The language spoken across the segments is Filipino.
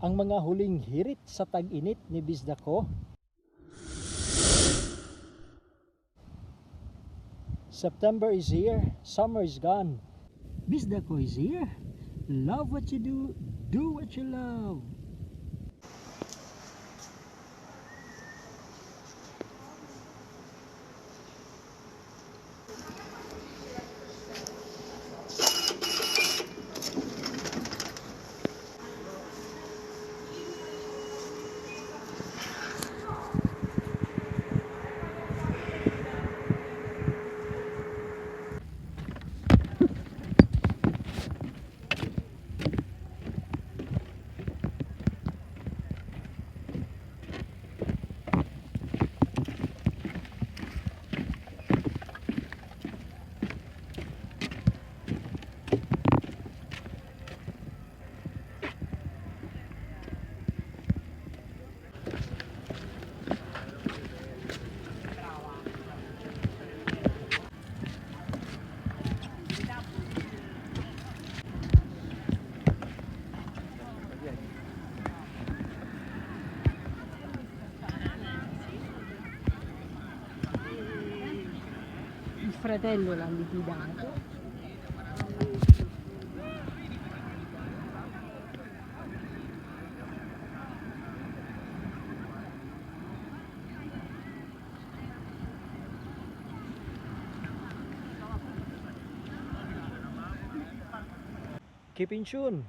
ang mga huling hirit sa tag-init ni Bisdak Ko. September is here, summer is gone. Bisdak Ko is here. Love what you do what you love. Fratello lang di Bisdak Ko. Keep in tune.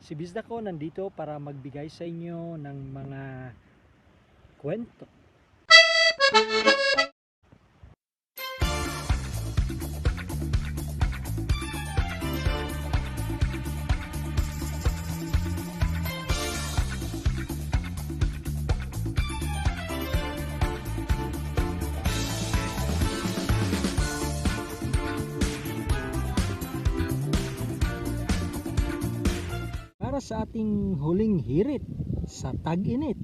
Si Bisdak Ko nandito para magbigay sa inyo ng mga kwento. Para sa ating huling hirit sa tag-init.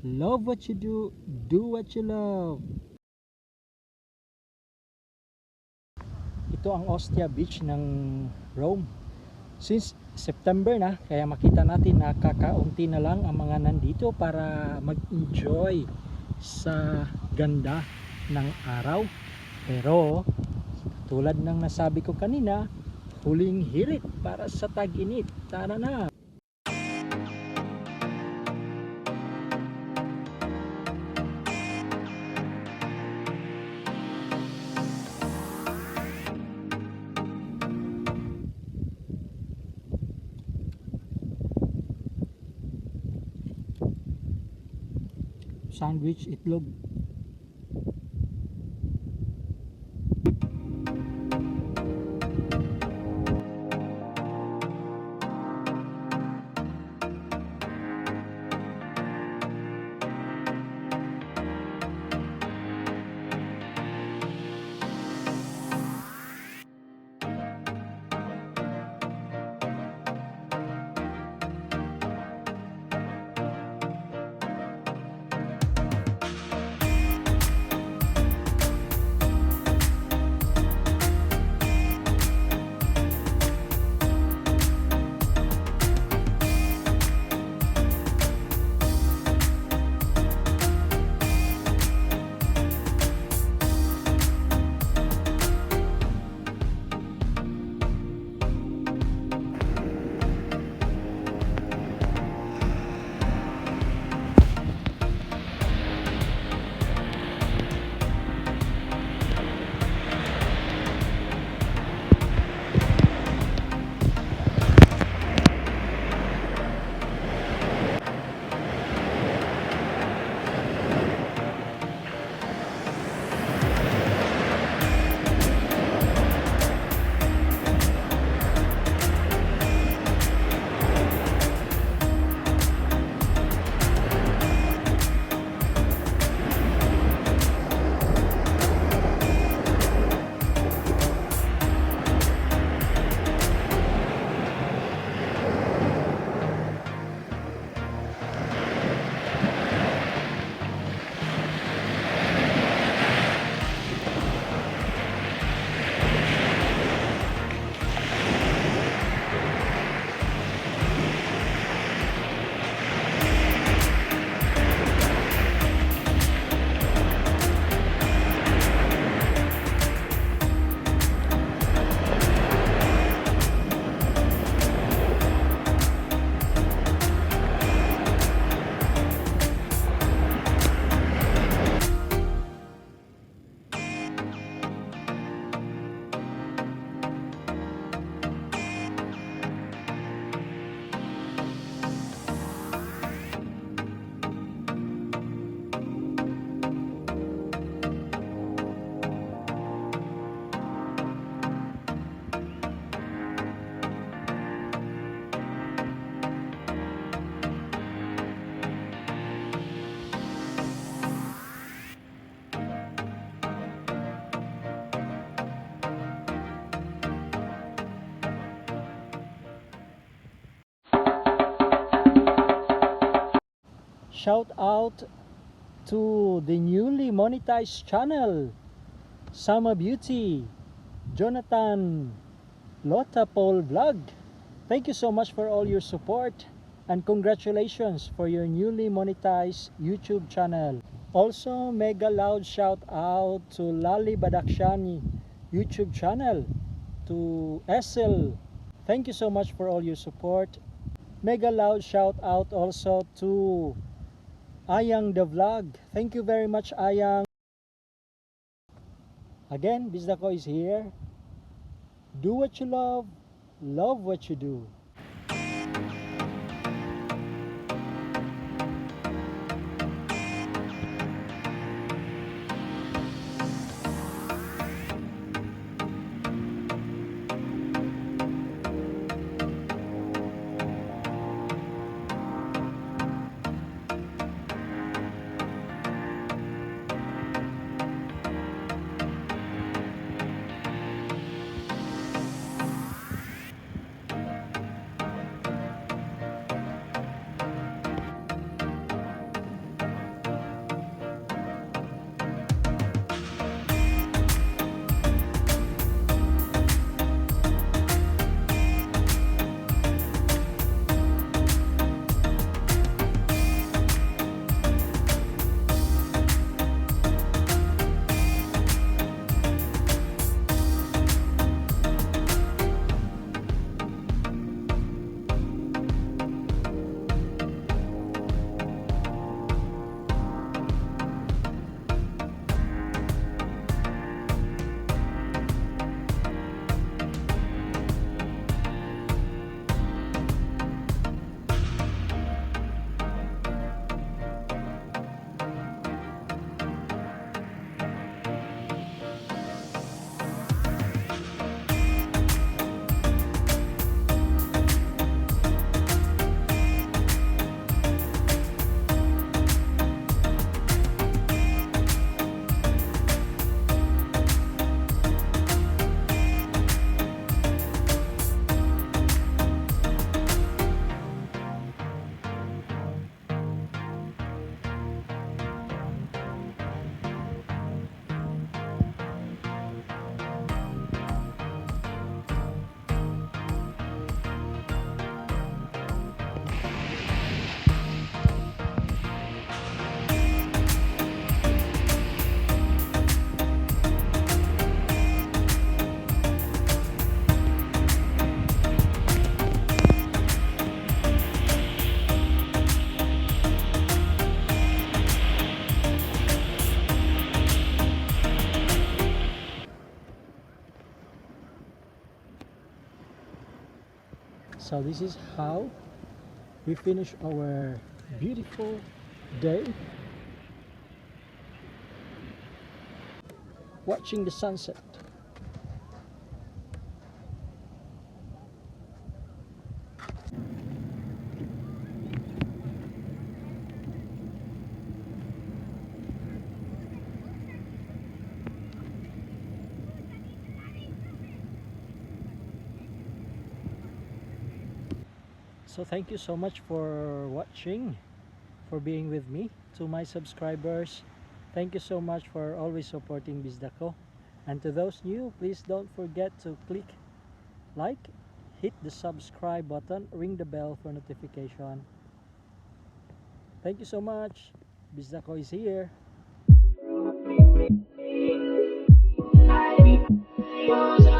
Love what you do what you love. Ito ang Ostia Beach ng Rome. Since September na, kaya makita natin na kakaunti na lang ang mga nandito para mag-enjoy sa ganda ng araw. Pero tulad ng nasabi ko kanina, huling hirit para sa tag-init. Tara na! Sandwich itlog. shout out to the newly monetized channel, Sama Beauty, Jonathan, Lotta Paul Vlog. Thank you so much for all your support and congratulations for your newly monetized YouTube channel. Also, mega loud shout out to Lali Badakshani YouTube channel, to Esel. Thank you so much for all your support. Mega loud shout out also to Ayang the Vlog. Thank you very much, Ayang. Again, Bisdak Ko is here. Do what you love what you do. So this is how we finish our beautiful day watching the sunset. So thank you so much for watching, for being with me. To my subscribers, thank you so much for always supporting Bisdak Ko. And to those new, please don't forget to click like, hit the subscribe button, ring the bell for notification. Thank you so much. Bisdak Ko is here. Yours